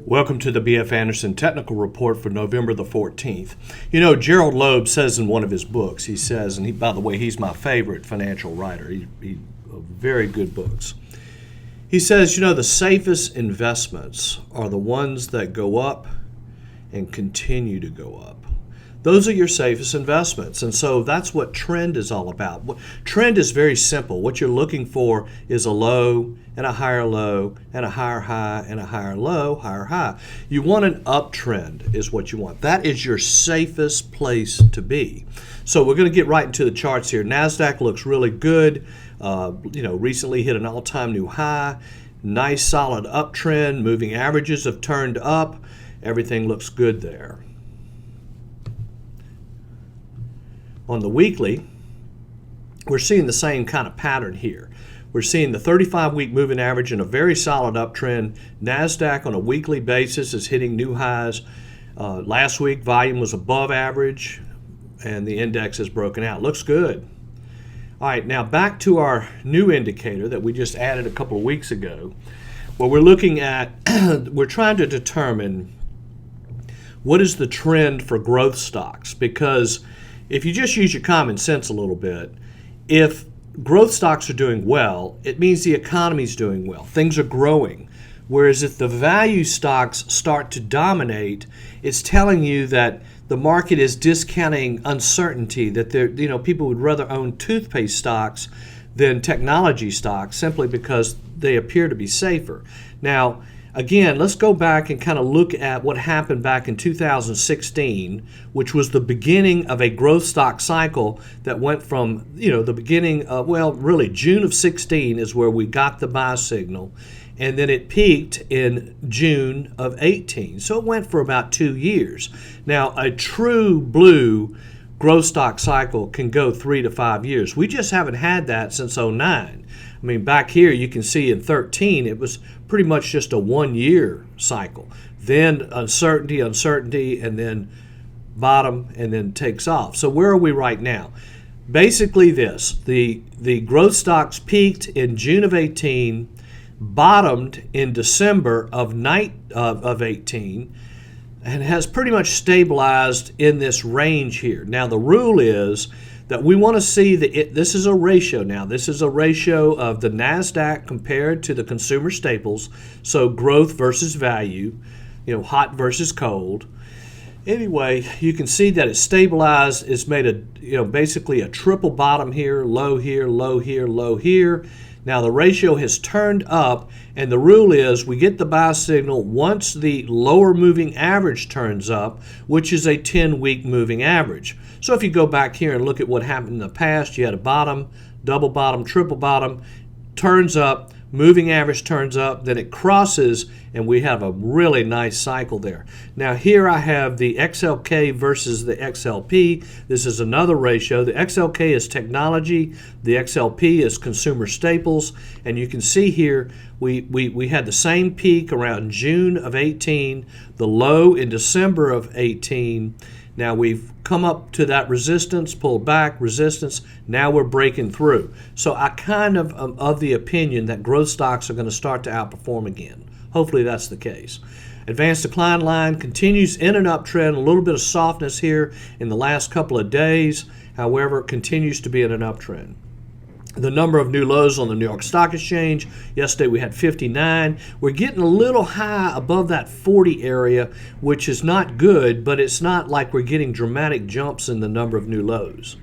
Welcome to the B.F. Anderson Technical Report for November the 14th. You know, Gerald Loeb says in one of his books, he says, and by the way, he's my favorite financial writer. He very good books. He says, you know, the safest investments are the ones that go up and continue to go up. Those are your safest investments. And so that's what trend is all about. Trend is very simple. What you're looking for is a low and a higher low and a higher high and a higher low, higher high. You want an uptrend is what you want. That is your safest place to be. So we're going to get right into the charts here. Nasdaq looks really good. Recently hit an all-time new high. Nice solid uptrend. Moving averages have turned up. Everything looks good there. On the weekly, we're seeing the same kind of pattern here. We're seeing the 35-week moving average in a very solid uptrend. Nasdaq on a weekly basis is hitting new highs. Last week, volume was above average, and the index is broken out. Looks good. All right, now back to our new indicator that we just added a couple of weeks ago. What we're looking at, we're trying to determine what is the trend for growth stocks, because if you just use your common sense a little bit, if growth stocks are doing well, it means the economy's doing well. Things are growing. Whereas if the value stocks start to dominate, it's telling you that the market is discounting uncertainty, that people would rather own toothpaste stocks than technology stocks simply because they appear to be safer. Now, again, let's go back and kind of look at what happened back in 2016, which was the beginning of a growth stock cycle that went from, the beginning of, really June of 16 is where we got the buy signal, and then it peaked in June of 18. So it went for about 2 years. Now, a true blue growth stock cycle can go 3 to 5 years. We just haven't had that since 09. I mean, back here you can see in 13 it was pretty much just a 1 year cycle. Then uncertainty, and then bottom, and then takes off. So where are we right now? Basically this, the growth stocks peaked in June of 18, bottomed in December of 18, and has pretty much stabilized in this range here. Now the rule is that we want to see that this is a ratio now. This is a ratio of the Nasdaq compared to the consumer staples, so growth versus value, hot versus cold. Anyway, you can see that it's stabilized. It's made basically a triple bottom here, low here, low here, low here. Now the ratio has turned up, and the rule is we get the buy signal once the lower moving average turns up, which is a 10-week moving average. So if you go back here and look at what happened in the past, you had a bottom, double bottom, triple bottom, turns up, moving average turns up, then it crosses, and we have a really nice cycle there. Now here I have the XLK versus the XLP. This is another ratio. The XLK is technology, the XLP is consumer staples, and you can see here we had the same peak around June of 18, the low in December of 18. Now we've come up to that resistance, pulled back, resistance, now we're breaking through. So I kind of am of the opinion that growth stocks are going to start to outperform again. Hopefully that's the case. Advanced decline line continues in an uptrend, a little bit of softness here in the last couple of days. However, it continues to be in an uptrend. The number of new lows on the New York Stock Exchange, yesterday we had 59. We're getting a little high above that 40 area, which is not good, but it's not like we're getting dramatic jumps in the number of new lows.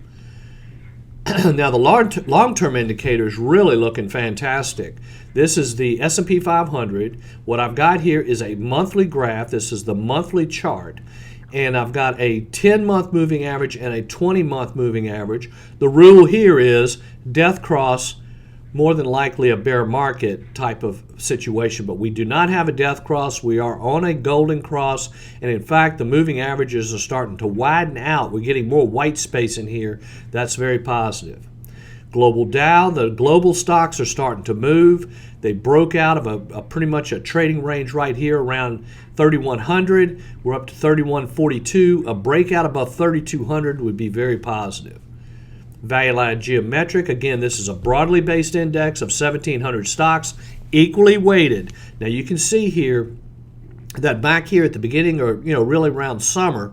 Now the long-term indicator is really looking fantastic. This is the S&P 500. What I've got here is a monthly graph. This is the monthly chart. And I've got a 10-month moving average and a 20-month moving average. The rule here is death cross, more than likely a bear market type of situation, but we do not have a death cross. We are on a golden cross, and in fact the moving averages are starting to widen out. We're getting more white space in here. That's very positive. Global Dow, the global stocks are starting to move. They broke out of a pretty much a trading range right here around 3,100. We're up to 3,142. A breakout above 3,200 would be very positive. Value line geometric, again, this is a broadly based index of 1,700 stocks, equally weighted. Now you can see here that back here at the beginning, or really around summer,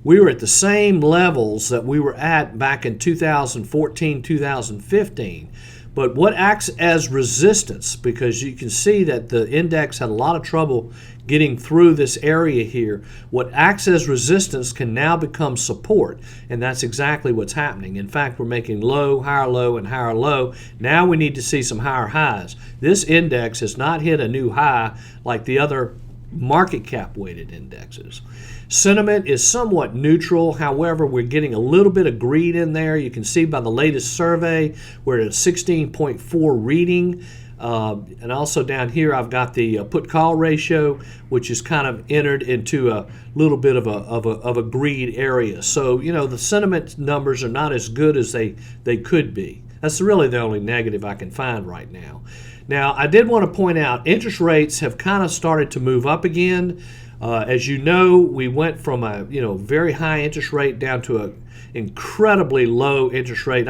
we were at the same levels that we were at back in 2014, 2015. But what acts as resistance, because you can see that the index had a lot of trouble getting through this area here, what acts as resistance can now become support, and that's exactly what's happening. In fact, we're making low, higher low, and higher low. Now we need to see some higher highs. This index has not hit a new high like the other market cap weighted indexes. Sentiment is somewhat neutral. However, we're getting a little bit of greed in there. You can see by the latest survey, we're at a 16.4 reading. And also down here, I've got the put-call ratio, which is kind of entered into a little bit of a greed area. So, the sentiment numbers are not as good as they could be. That's really the only negative I can find right now. Now, I did want to point out interest rates have kind of started to move up again. As you know, we went from a very high interest rate down to an incredibly low interest rate.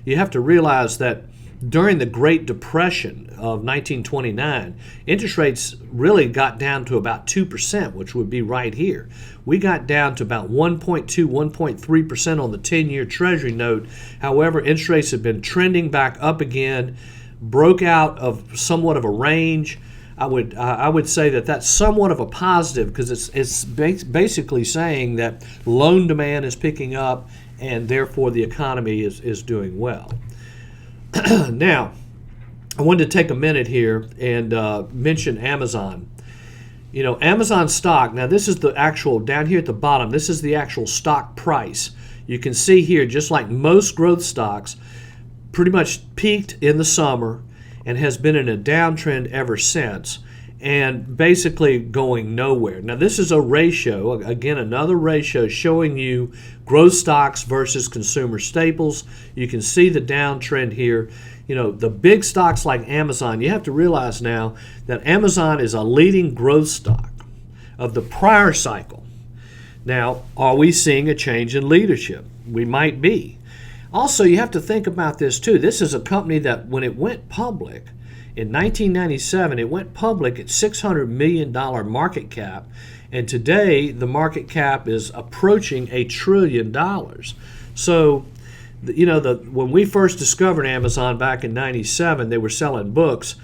You have to realize that during the Great Depression of 1929, interest rates really got down to about 2%, which would be right here. We got down to about 1.2, 1.3% on the 10-year Treasury note. However, interest rates have been trending back up again, broke out of somewhat of a range. I would say that that's somewhat of a positive, because it's basically saying that loan demand is picking up and therefore the economy is doing well. Now, I wanted to take a minute here and mention Amazon. Amazon stock, now this is the actual, down here at the bottom, this is the actual stock price. You can see here, just like most growth stocks, pretty much peaked in the summer and has been in a downtrend ever since, and basically going nowhere. Now this is a ratio, again another ratio showing you growth stocks versus consumer staples. You can see the downtrend here. The big stocks like Amazon, you have to realize now that Amazon is a leading growth stock of the prior cycle. Now, are we seeing a change in leadership? We might be. Also, you have to think about this too. This is a company that when it went public in 1997, it went public at $600 million market cap, and today the market cap is approaching $1 trillion. So, when we first discovered Amazon back in 97, they were selling books,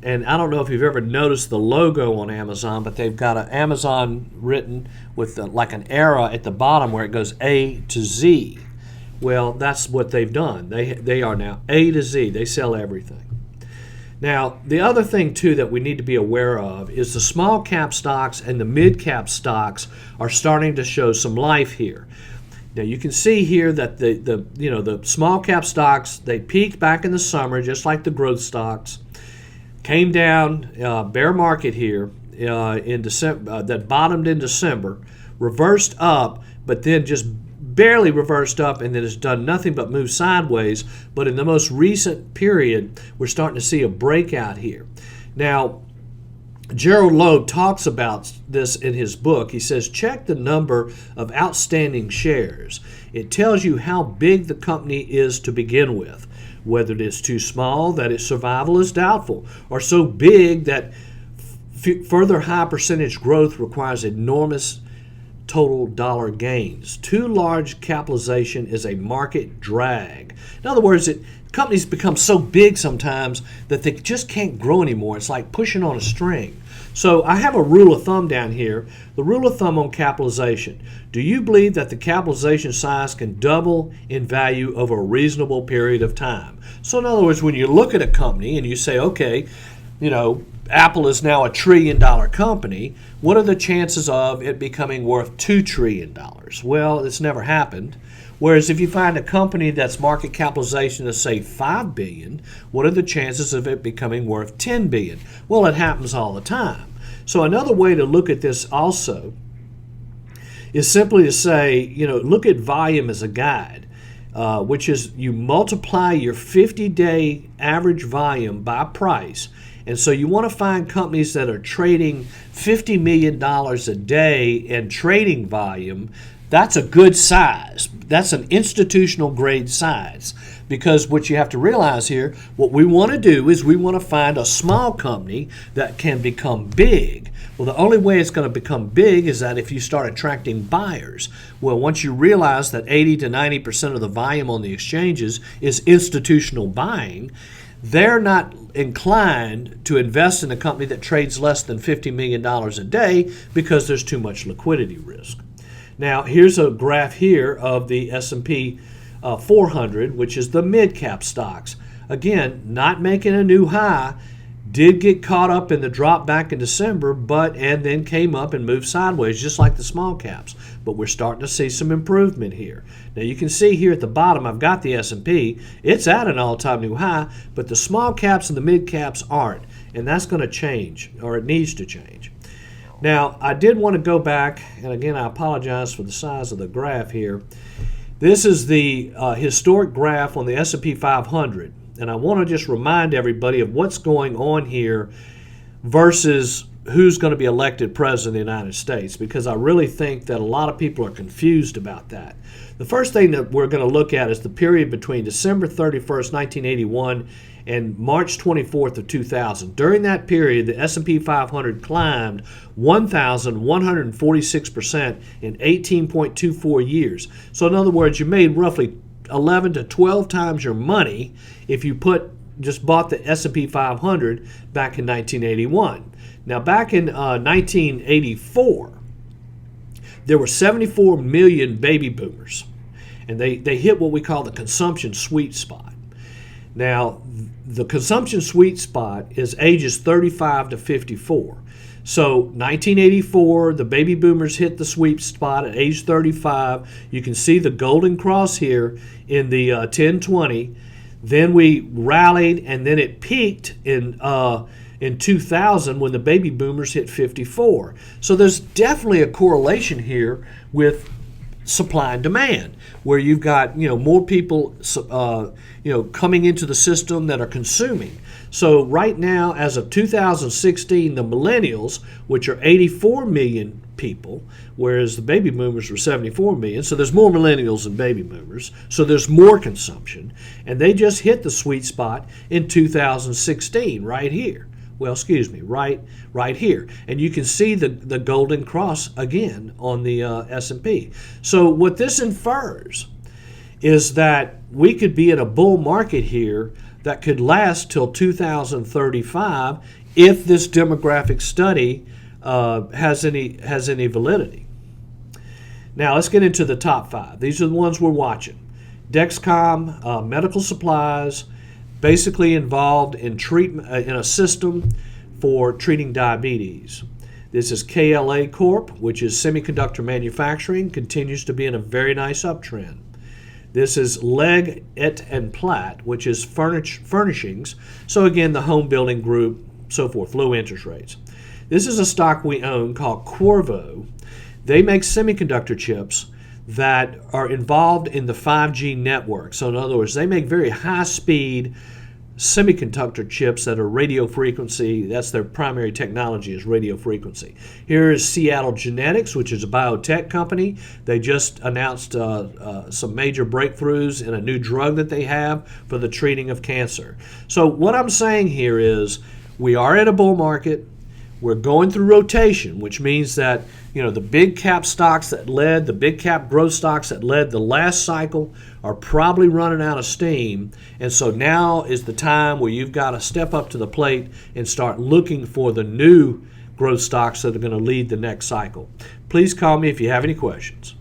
and I don't know if you've ever noticed the logo on Amazon, but they've got an Amazon written with like an arrow at the bottom where it goes A to Z. Well, that's what they've done. They are now A to Z. They sell everything. Now, the other thing, too, that we need to be aware of is the small cap stocks and the mid cap stocks are starting to show some life here. Now, you can see here that the small cap stocks, they peaked back in the summer, just like the growth stocks, came down, bear market here in December, that bottomed in December, reversed up, but then just barely reversed up, and then has done nothing but move sideways. But in the most recent period, we're starting to see a breakout here. Now, Gerald Loeb talks about this in his book. He says, check the number of outstanding shares. It tells you how big the company is to begin with, whether it is too small that its survival is doubtful, or so big that further high percentage growth requires enormous total dollar gains. Too large capitalization is a market drag. In other words, companies become so big sometimes that they just can't grow anymore. It's like pushing on a string. So I have a rule of thumb down here. The rule of thumb on capitalization. Do you believe that the capitalization size can double in value over a reasonable period of time? So in other words, when you look at a company and you say, okay, Apple is now $1 trillion company, what are the chances of it becoming worth $2 trillion? Well, it's never happened. Whereas if you find a company that's market capitalization of, say, $5 billion, what are the chances of it becoming worth $10 billion? Well, it happens all the time. So another way to look at this also is simply to say, look at volume as a guide, which is you multiply your 50-day average volume by price. And so you want to find companies that are trading $50 million a day in trading volume that's a good size. That's an institutional grade size. Because what you have to realize here, what we want to do is we want to find a small company that can become big. Well, the only way it's going to become big is that if you start attracting buyers. Well, once you realize that 80 to 90% of the volume on the exchanges is institutional buying, they're not inclined to invest in a company that trades less than $50 million a day because there's too much liquidity risk. Now, here's a graph here of the S&P 400, which is the mid-cap stocks. Again, not making a new high, did get caught up in the drop back in December, and then came up and moved sideways, just like the small caps. But we're starting to see some improvement here. Now you can see here at the bottom, I've got the S&P. It's at an all-time new high, but the small caps and the mid caps aren't, and that's going to change, or it needs to change. Now, I did want to go back, and again, I apologize for the size of the graph here. This is the historic graph on the S&P 500. And I want to just remind everybody of what's going on here versus who's going to be elected president of the United States, because I really think that a lot of people are confused about that. The first thing that we're going to look at is the period between December 31st, 1981 and March 24th of 2000. During that period, the S&P 500 climbed 1,146% in 18.24 years. So in other words, you made roughly 11 to 12 times your money if you just bought the S&P 500 back in 1981. Now, back in 1984, there were 74 million baby boomers, and they hit what we call the consumption sweet spot. Now, the consumption sweet spot is ages 35 to 54. So 1984, the baby boomers hit the sweet spot at age 35. You can see the golden cross here in the 1020. Then we rallied, and then it peaked in 2000 when the baby boomers hit 54. So there's definitely a correlation here with supply and demand, where you've got more people coming into the system that are consuming. So right now, as of 2016, the millennials, which are 84 million people, whereas the baby boomers were 74 million, so there's more millennials than baby boomers, so there's more consumption, and they just hit the sweet spot in 2016 right here. Well, excuse me, right here. And you can see the golden cross again on the S&P. So what this infers is that we could be in a bull market here that could last till 2035 if this demographic study has any validity. Now let's get into the top 5. These are the ones we're watching. Dexcom, medical supplies, basically involved in treatment in a system for treating diabetes. This is KLA Corp, which is semiconductor manufacturing, continues to be in a very nice uptrend. This is Leg Et and Platt, which is furnishings. So again, the home building group, so forth, low interest rates. This is a stock we own called Qorvo. They make semiconductor chips that are involved in the 5G network. So in other words, they make very high-speed semiconductor chips that are radio frequency. That's their primary technology, is radio frequency. Here is Seattle Genetics, which is a biotech company. They just announced some major breakthroughs in a new drug that they have for the treating of cancer. So what I'm saying here is we are in a bull market. We're going through rotation, which means that the big cap stocks that led, the big cap growth stocks that led the last cycle are probably running out of steam. And so now is the time where you've got to step up to the plate and start looking for the new growth stocks that are going to lead the next cycle. Please call me if you have any questions.